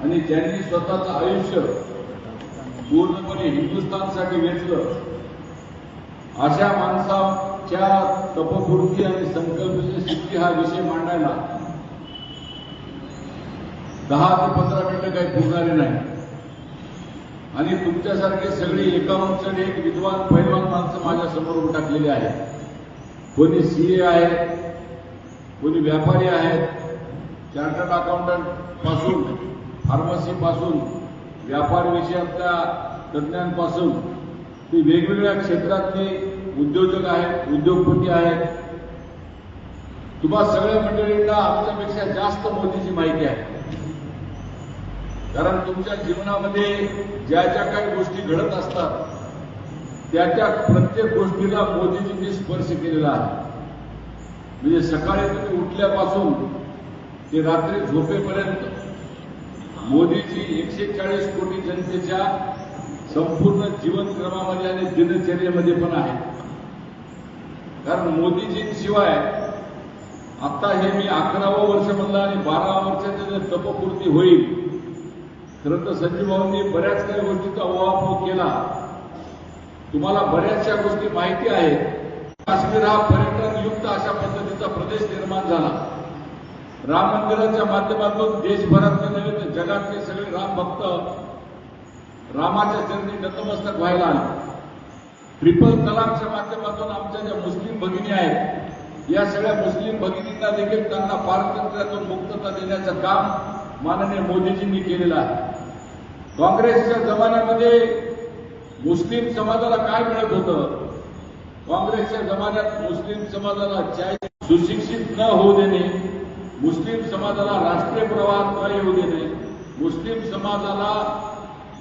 आणि ज्यांनी स्वतःचं आयुष्य पूर्णपणे हिंदुस्थानसाठी वेचलं अशा माणसाच्या तपपूर्ती आणि संकल्पची सिद्धी हा विषय मांडायला 10 ते 15 मिनिटं काही पुरणारे नाही. आणि तुमच्यासारखे सगळे एकावंचड एक विद्वान पैलवान माणसं माझ्या समोर उभे टाकलेले आहेत. कोणी सीए आहेत, कोणी व्यापारी आहेत, चार्टर्ड अकाउंटंट पासून फार्मसी पासून व्यापार विषयातल्या तज्ञांपासून ते वेगवेगळ्या क्षेत्रातले उद्योजक आहेत, उद्योगपती आहेत. तुम्हा सगळ्या मंडळींना आमच्यापेक्षा जास्त मोदीची माहिती आहे. कारण तुमच्या जीवनामध्ये ज्या ज्या काही गोष्टी घडत असतात त्या प्रत्येक गोष्टीला मोदीजींनी स्पर्श केलेला आहे. म्हणजे सकाळी तुम्ही उठल्यापासून ते रात्री झोपेपर्यंत मोदीजी 140 कोटी जनतेच्या संपूर्ण जीवनक्रमामध्ये आणि दिनचर्येमध्ये पण आहे. कारण मोदीजींशिवाय आता हे मी 11वं वर्ष म्हणलं आणि 12व्या वर्षाची जर तपपूर्ती होईल. खरं तर संजीव भाऊंनी बऱ्याच काही गोष्टीचा ओहापोह केला. तुम्हाला बऱ्याचशा गोष्टी माहिती आहेत. काश्मीर हा पर्यटनयुक्त अशा पद्धतीचा प्रदेश निर्माण झाला. राम मंदिराच्या माध्यमातून देशभरातले नव्हे तर जगातले सगळे राम भक्त रामाच्या चरणी नतमस्तक व्हायला आले. ट्रिपल तलाकच्या माध्यमातून आमच्या ज्या मुस्लिम भगिनी आहेत या सगळ्या मुस्लिम भगिनींना देखील त्यांना पारतंत्र्यातून मुक्तता देण्याचं काम माननीय मोदीजींनी केलेलं आहे. काँग्रेसच्या जमान्यामध्ये मुस्लिम समाजाला काय मिळत होतं? काँग्रेसच्या जमान्यात मुस्लिम समाजाला सुशिक्षित न होऊ देणे, मुस्लिम समाजाला राष्ट्रीय प्रवाहात न येऊ देणे, मुस्लिम समाजाला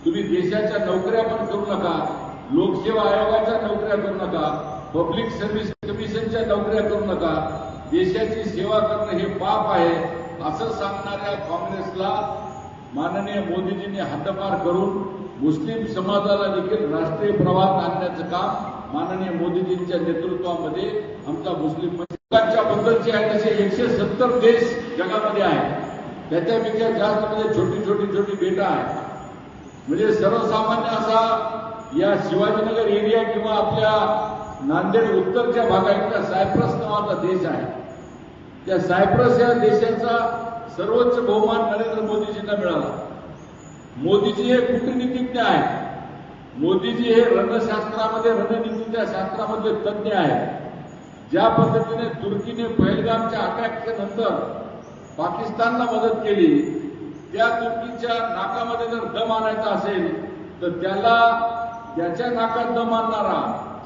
तुम्ही देशाच्या नोकऱ्या पण करू नका, लोकसेवा आयोगाच्या नोकऱ्या करू नका, पब्लिक सर्व्हिस कमिशनच्या नोकऱ्या करू नका, देशाची सेवा करणं हे पाप आहे असं सांगणाऱ्या काँग्रेसला माननीय मोदीजींनी हद्दपार करून मुस्लिम समाजाला देखील राष्ट्रीय प्रवाहात आणण्याचं काम माननीय मोदीजींच्या नेतृत्वामध्ये आमचा मुस्लिम लोकांच्या बद्दलचे आहे तसे 170 देश जगामध्ये आहेत. त्याच्यापेक्षा जास्त म्हणजे छोटी बेटा आहे. म्हणजे सर्वसामान्य असा या शिवाजीनगर एरिया किंवा आपल्या नांदेड उत्तरच्या भागातला सायप्रस नावाचा देश आहे. त्या सायप्रस या देशाचा सर्वोच्च बहुमान नरेंद्र मोदीजींना मिळाला. मोदीजी हे कूटनीतिज्ञ आहेत. मोदीजी हे रणशास्त्रामध्ये रणनीतीच्या शास्त्रामध्ये तज्ञ आहेत. ज्या पद्धतीने तुर्कीने पहलगामच्या अटॅकच्या नंतर पाकिस्तानला मदत केली त्या तुर्कीच्या नाकामध्ये जर दम आणायचा असेल तर त्याच्या नाकात दम आणणारा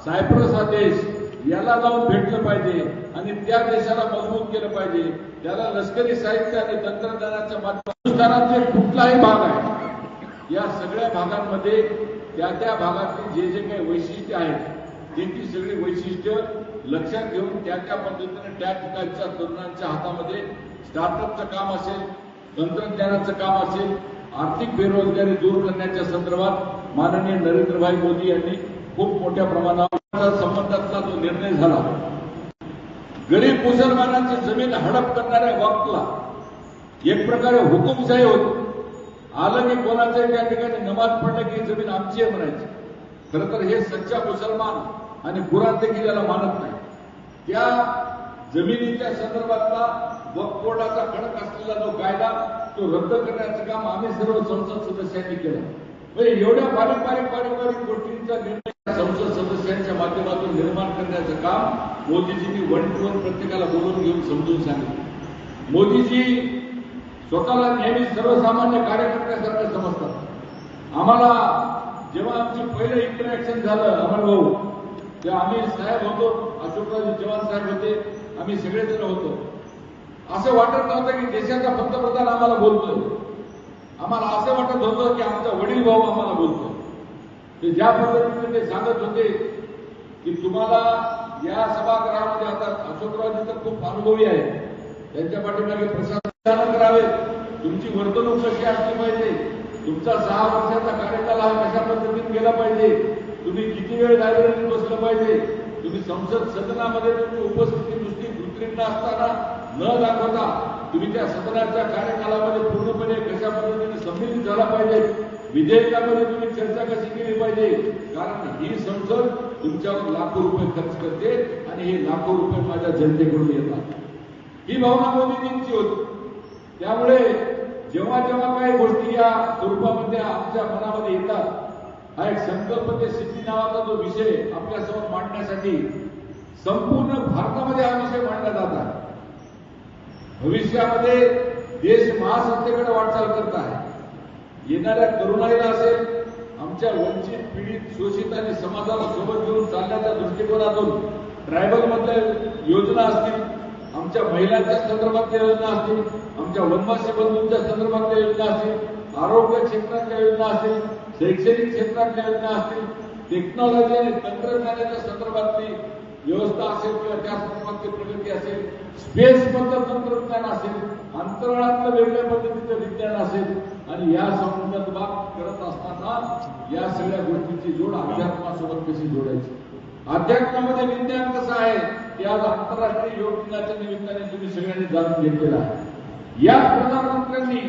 सायप्रस हा देश याला जाऊन भेटलं पाहिजे आणि त्या देशाला मजबूत केलं पाहिजे. त्याला लष्करी साहित्य आणि तंत्रज्ञानाच्या माध्यमातून हिंदुस्थानातले कुठलाही भाग आहे या सगळ्या भागांमध्ये त्या भागातली जे काही वैशिष्ट्य आहेत त्यांची सगळी वैशिष्ट्य लक्षात घेऊन त्या पद्धतीने त्या ठिकाणच्या तरुणांच्या हातामध्ये स्टार्टअपचं काम असेल, तंत्रज्ञानाचं काम असेल, आर्थिक बेरोजगारी दूर करण्याच्या संदर्भात माननीय नरेंद्रभाई मोदी यांनी खूप मोठ्या प्रमाणावर संबंधातला जो निर्णय झाला. गरीब मुसलमानांची जमीन हडप करणाऱ्या वक्तला एक प्रकारे हुकुमशाही होती. आलं की कोणाचं त्या ठिकाणी नमाज पडलं की जमीन आमची आहे म्हणायची. खरं तर हे सच्चा मुसलमान आणि कुराण देखील याला मानत नाही. त्या जमिनीच्या संदर्भातला वक्फ बोर्डाचा कडक असलेला जो कायदा तो रद्द करण्याचं काम आम्ही सर्व संसद सदस्यांनी केलं. म्हणजे एवढ्या बारीक गोष्टींचा निर्णय संसद सदस्यांच्या माध्यमातून निर्माण करण्याचं काम मोदीजींनी 1 to 1 प्रत्येकाला बोलून घेऊन समजून सांगितलं. मोदीजी स्वतःला नेहमी सर्वसामान्य कार्यकर्त्यासारखं समजतात. आम्हाला जेव्हा आमची पहिलं इंटरॅक्शन झालं अमर भाऊ तेव्हा आम्ही साहेब होतो, अशोकराव चव्हाण साहेब होते, आम्ही सगळेजण होतो. असं वाटत नव्हतं की देशाचा पंतप्रधान आम्हाला बोलतोय. आम्हाला असं वाटत होतं की आमचा वडील भाऊ आम्हाला बोलतोय. ते ज्या पद्धतीने ते सांगत होते की तुम्हाला या सभागृहामध्ये आता अशोकरावजी तर खूप अनुभवी आहेत, त्यांच्या पाठीमागे प्रशासन करावे, तुमची वर्तणूक कशी असली पाहिजे, तुमचा 6 वर्षाचा कार्यकाल हा कशा पद्धतीने गेला पाहिजे, तुम्ही किती वेळ लायब्ररीत बसलं पाहिजे, तुम्ही संसद सदनामध्ये तुमची उपस्थिती नुसती कृत्रिम असताना न दाखवता तुम्ही त्या सदनाच्या कार्यकालामध्ये पूर्णपणे कशा पद्धतीने संमिलित झाला पाहिजे, विधेयकामध्ये तुम्ही चर्चा कशी केली पाहिजे, कारण ही संसद तुमच्यावर लाखो रुपये खर्च करते आणि हे लाखो रुपये माझ्या जनतेकडून येतात. ही भावना मोदीजींची होती. त्यामुळे जेव्हा जेव्हा काही गोष्टी या स्वरूपामध्ये आमच्या मनामध्ये येतात, हा एक संकल्प ते सिद्धी नावाचा जो विषय आपल्यासमोर मांडण्यासाठी संपूर्ण भारतामध्ये हा विषय मांडला जात आहे. भविष्यामध्ये देश महासत्तेकडे वाटचाल करत आहे. येणाऱ्या तरुणाईला असेल, आमच्या वंचित, पीडित, शोषित आणि समाजाला सोबत घेऊन चालण्याच्या दृष्टिकोनातून ट्रायबल मधल्या योजना असतील, आमच्या महिलांच्या संदर्भातल्या योजना असतील, आमच्या वनवासी बंधूंच्या संदर्भातल्या योजना असतील, आरोग्य क्षेत्रातल्या योजना असतील, शैक्षणिक क्षेत्रातल्या योजना असतील, टेक्नॉलॉजी आणि तंत्रज्ञानाच्या संदर्भातली व्यवस्था असेल किंवा त्या संदर्भातली प्रगती असेल, स्पेसमधलं तंत्रज्ञान असेल, अंतराळातलं वेगळ्या पद्धतीचं विज्ञान असेल आणि या संदर्भात करत असताना या सगळ्या गोष्टींची जोड अध्यात्मासोबत कशी जोडायची. अध्यात्मामध्ये विज्ञान कसं आहे ते आज आंतरराष्ट्रीय योग दिनाच्या निमित्ताने तुम्ही सगळ्यांनी जाणून घेतलेलं आहे. या प्रधानमंत्र्यांनी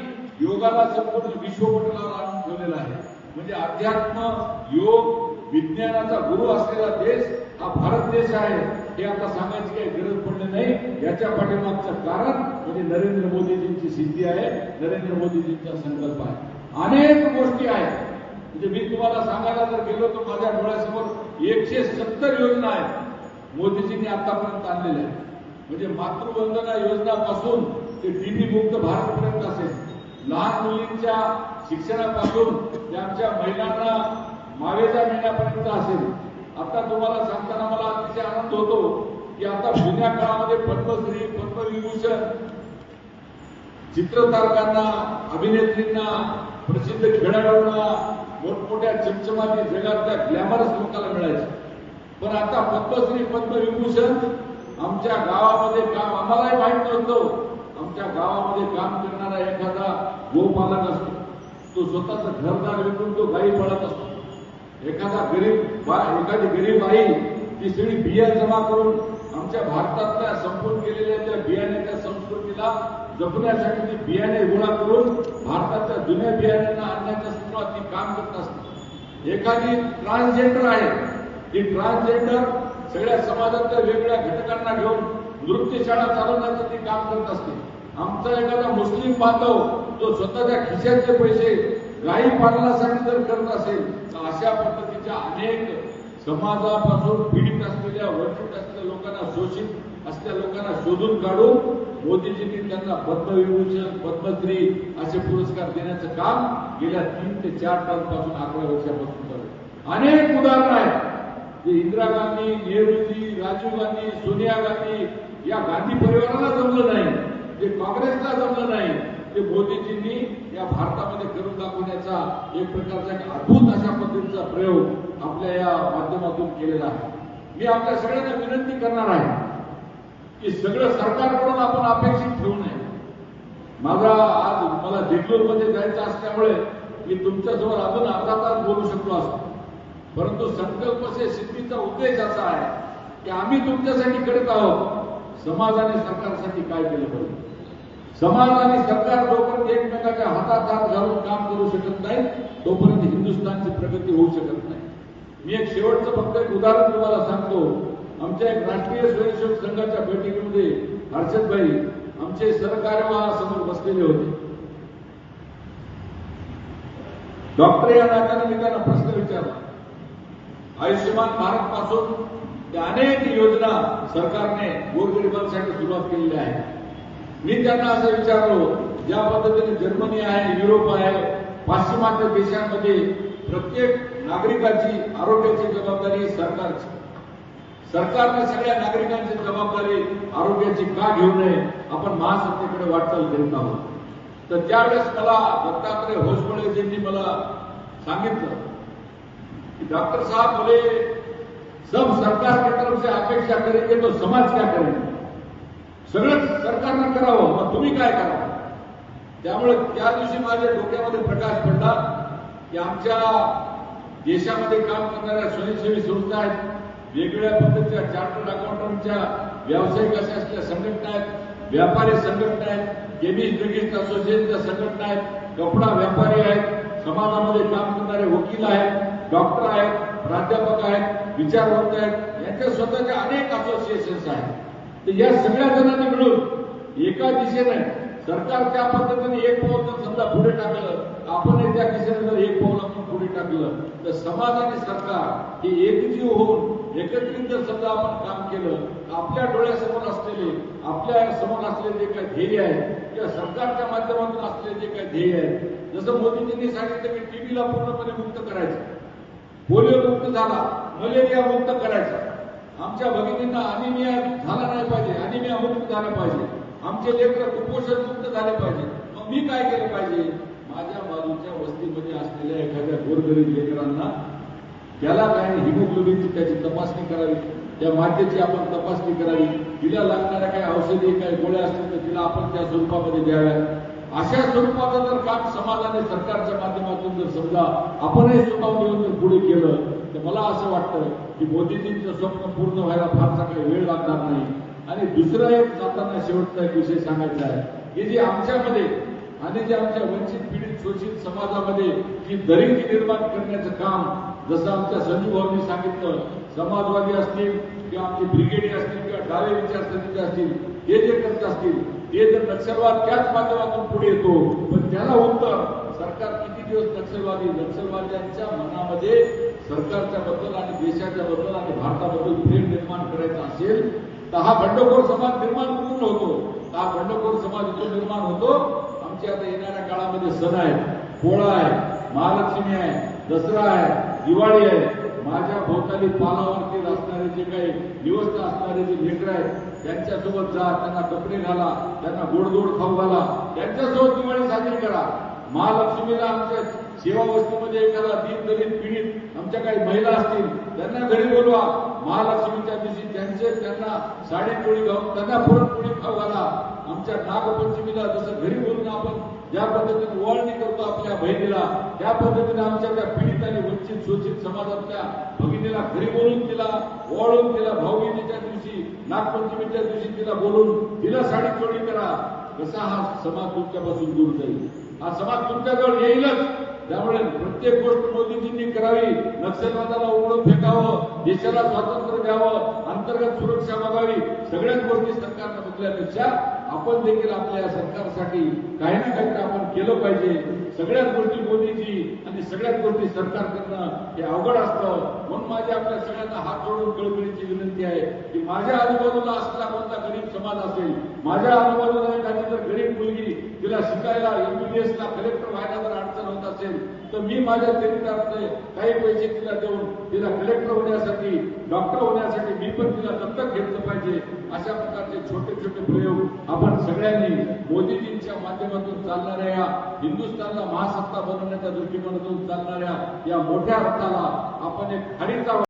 योगाला संपूर्ण विश्वपटलावर आणून ठेवलेला आहे. म्हणजे अध्यात्म, योग, विज्ञानाचा गुरु असलेला देश हा भारत देश आहे हे आता सांगायची काही गरज पडली नाही. याच्या पाठीमागचं कारण म्हणजे नरेंद्र मोदीजींची सिद्धी आहे, नरेंद्र मोदीजींचा संकल्प आहे. अनेक गोष्टी आहेत. म्हणजे मी तुम्हाला सांगायला जर गेलो तर माझ्या डोळ्यासमोर 170 योजना आहेत मोदीजींनी आतापर्यंत आणलेल्या आहेत. म्हणजे मातृवंदना योजनापासून ते टीबी मुक्त भारतपर्यंत असेल, लहान मुलींच्या शिक्षणापासून ते आमच्या महिलांना मावेजा मिळण्यापर्यंत असेल. आता तुम्हाला सांगताना मला अतिशय आनंद होतो की आता जुन्या काळामध्ये पद्मश्री, पद्मविभूषण चित्रतारकांना, अभिनेत्रींना, प्रसिद्ध खेळाडूंना, मोठमोठ्या चमचमाटी जगातल्या ग्लॅमरस लोकांना मिळायचे. पण आता पद्मश्री, पद्मविभूषण आमच्या गावामध्ये काम, आम्हालाही माहीत नव्हतं, आमच्या गावामध्ये काम करणारा एखादा गोपालक असतो, तो स्वतःचं घरदार विकून तो गायी पळत असतो. एखादी गरीब आई ती सगळी बिया जमा करून आमच्या भारतातल्या संपून गेलेल्या त्या बियाण्याच्या संस्कृतीला जपण्यासाठी ती बियाणे गोळा करून भारताच्या जुन्या बियाण्यांना आणण्याच्या सुरुवात ती काम करत असते. एखादी ट्रान्सजेंडर आहे, ती ट्रान्सजेंडर सगळ्या समाजातल्या वेगवेगळ्या घटकांना घेऊन नृत्यशाळा चालवण्याचं ती काम करत असते. आमचा एखादा मुस्लिम बांधव तो स्वतःच्या खिशातले पैसे गायी पालनासाठी जर करत असेल तर अशा पद्धतीच्या अनेक समाजापासून पीडित असलेल्या, वंचित असलेल्या लोकांना, शोषित असलेल्या लोकांना शोधून काढून मोदीजींनी त्यांना पद्मविभूषण, पद्मश्री असे पुरस्कार देण्याचं काम गेल्या 3 ते 4 टर्मपासून 11 वर्षापासून चालू. अनेक उदाहरणं आहेत. जे इंदिरा गांधी, नेहरूजी, राजीव गांधी, सोनिया गांधी या गांधी परिवाराला जमलं नाही, जे काँग्रेसला जमलं नाही, ते मोदीजींनी या भारतामध्ये करून दाखवण्याचा एक प्रकारचा एक अद्भुत अशा पद्धतीचा प्रयोग आपल्या या माध्यमातून केलेला आहे. मी आपल्या सगळ्यांना विनंती करणार आहे की सगळं सरकारकडून आपण अपेक्षित ठेवू नये. आज मला देगलूरमध्ये जायचं असल्यामुळे मी तुमच्याजवळ अजून अर्धा तास बोलू शकलो असतो, परंतु संकल्प से सिद्धीचा उद्देश असा आहे की आम्ही तुमच्यासाठी करत आहोत समाजाने सरकारसाठी काय केलं पाहिजे. समाज आणि सरकार जोपर्यंत एकमेकाच्या हातात हात घालून काम करू शकत नाही तोपर्यंत हिंदुस्थानची प्रगती होऊ शकत नाही. मी एक शेवटचं फक्त एक उदाहरण तुम्हाला सांगतो. आमच्या एक राष्ट्रीय स्वयंसेवक संघाच्या बैठकीमध्ये हर्षदभाई आमचे सहकार्यवाहासमोर बसलेले होते. डॉक्टर या नात्याने मी त्यांना प्रश्न विचारला. आयुष्यमान भारत पासून त्या अनेक योजना सरकारने गोरगरिबांसाठी सुरुवात केलेल्या आहेत. मी त्यांना असं विचारलो, ज्या पद्धतीने जर्मनी आहे, युरोप आहे, पाश्चिमात्य देशांमध्ये प्रत्येक नागरिकाची आरोग्याची जबाबदारी सरकारची. सरकारने सगळ्या नागरिकांची जबाबदारी आरोग्याची का घेऊ नये, आपण महासत्तेकडे वाटचाल करीत आहोत. तर त्यावेळेस मला दत्तात्रय होसबळेजींनी मला सांगितलं कि डॉक्टर साहब बोले सब सरकार की तरफ से अपेक्षा करेंगे तो समाज क्या करेंगे. सगळं सरकारनं करावं, मग तुम्ही काय करावं. त्यामुळे त्या दिवशी माझ्या डोक्यामध्ये प्रकाश पडला की आमच्या देशामध्ये काम करणाऱ्या स्वयंसेवी संस्था आहेत, वेगवेगळ्या पद्धतीच्या चार्टर्ड अकाउंटंटच्या व्यावसायिक अशा असलेल्या संघटना आहेत, व्यापारी संघटना आहेत, केमिस्ट ड्रगिस्ट असोसिएशनच्या संघटना आहेत, कपडा व्यापारी आहेत, समाजामध्ये काम करणारे वकील आहेत, डॉक्टर आहेत, प्राध्यापक आहेत, विचारवंत आहेत, यांच्या स्वतःच्या अनेक असोसिएशन्स आहेत. तर या सगळ्या जणांनी मिळून एका दिशेने सरकार त्या पद्धतीने एक पाऊल जर समजा पुढे टाकलं, आपण त्या दिशेने जर एक पाऊल आपण पुढे टाकलं, तर समाज आणि सरकार हे एकजीव होऊन एकत्रित जर समजा आपण काम केलं, तर आपल्या डोळ्यासमोर असलेले, आपल्या समोर असलेले जे काही ध्येय आहेत किंवा सरकारच्या माध्यमातून असलेले जे काही ध्येय आहेत, जसं मोदीजींनी सांगितलं की टीबीला पूर्णपणे मुक्त करायचं, पोलिओ मुक्त झाला, मलेरिया मुक्त करायचा, आमच्या भगिनींना अनिमिया झाला नाही पाहिजे, अनिमिया मुक्त झालं पाहिजे, आमचे लेकर कुपोषण मुक्त झाले पाहिजे. मग मी काय केलं पाहिजे? माझ्या बाजूच्या वस्तीमध्ये असलेल्या एखाद्या गोरगरीब लेकरांना त्याला काय हिमोग्लोबिनची त्याची तपासणी करावी, त्या मातेची आपण तपासणी करावी, तिला लागणाऱ्या काही औषधी काही गोळ्या असतील तर तिला आपण त्या स्वरूपामध्ये द्याव्या. अशा स्वरूपाचं जर काम समाजाने सरकारच्या माध्यमातून जर समजा आपणही स्वतः घेऊन जर पुढे केलं, तर मला असं वाटतं की मोदीजींचं स्वप्न पूर्ण व्हायला फारसा काही वेळ लागणार नाही. आणि दुसरा एक जाताना शेवटचा एक विषय सांगायचा आहे की जे आमच्यामध्ये आणि जे आमच्या वंचित पीडित शोषित समाजामध्ये जी दरिद्री निर्माण करण्याचं काम, जसं आमच्या संजू भाऊंनी सांगितलं, समाजवादी असतील किंवा आमचे ब्रिगेडी असतील किंवा डावे विचारसरणीचे असतील, हे जे करत असतील ते जर नक्षलवाद त्याच माध्यमातून पुढे येतो, पण त्याला उत्तर सरकार किती दिवस नक्षलवाद्यांच्या मनामध्ये सरकारच्या बद्दल आणि देशाच्या बद्दल आणि भारताबद्दल प्रेम निर्माण करायचं असेल तर हा बंडखोर समाज निर्माण पूर्ण होतो. हा बंडखोर समाज इथून निर्माण होतो. आमच्या आता येणाऱ्या काळामध्ये सण आहे, पोळा आहे, महालक्ष्मी आहे, दसरा आहे, दिवाळी आहे. माझ्या भोवताली पालावरती असणारे जे काही निवस्थ असणारे जे लेकर आहेत त्यांच्यासोबत जा, त्यांना कपडे घाला, त्यांना गोडधोड खाऊ घाला, त्यांच्यासोबत दिवाळी साजरी करा. महालक्ष्मीला आमच्या सेवा वस्तीमध्ये एखादा दीन दलित पीडित आमच्या काही महिला असतील त्यांना घरी बोलवा. महालक्ष्मीच्या दिवशी त्यांना साडी पोळी घालून त्यांना पुरणपोळी खाऊ घाला. आमच्या नागपंचमीला जसं घरी बोलून आपण ज्या पद्धतीने ओवाळणी करतो आपल्या बहिणीला, त्या पद्धतीने आमच्या त्या पीडित आणि वंचित शोषित समाजातल्या भगिनीला घरी बोलून तिला ओवाळून तिला भाऊबीजेच्या दिवशी, नागपंचमीच्या दिवशी तिला बोलून तिला साडी चोळी करा. कसा हा समाज तुमच्यापासून दूर जाईल? हा समाज तुमच्याजवळ येईलच. त्यामुळे प्रत्येक गोष्ट मोदीजींनी करावी, नक्षलवादाला उघडून फेकावं, देशाला स्वातंत्र्य द्यावं, अंतर्गत सुरक्षा बघावी. सगळ्याच गोष्टी सरकारनं बघल्यापेक्षा आपण देखील आपल्या या सरकारसाठी काही ना काहीतरी आपण केलं पाहिजे. सगळ्याच गोष्टी मोदीजी आणि सगळ्याच गोष्टी सरकार करणं हे अवघड असतं. म्हणून माझी आपल्या सगळ्यांना हात जोडून कळकळीची विनंती आहे की माझ्या आजूबाजूला असलेला कोणता गरीब समाज असेल, माझ्या आजूबाजूला एखादी जर गरीब मुलगी तिला शिकायला MBBSला कलेक्टर व्हायला जर अडचण होत असेल तर मी माझ्या चरित्रातले काही पैसे तिला देऊन तिला कलेक्टर होण्यासाठी, डॉक्टर होण्यासाठी मी पण तिला दत्तक घेतलं पाहिजे. अशा प्रकारचे छोटे छोटे प्रयोग आपण सगळ्यांनी मोदीजींच्या माध्यमातून चालणाऱ्या या हिंदुस्थानला महासत्ता बनवण्याच्या दृष्टिकोनातून चालणाऱ्या या मोठ्या रथाला आपण एक खारीचा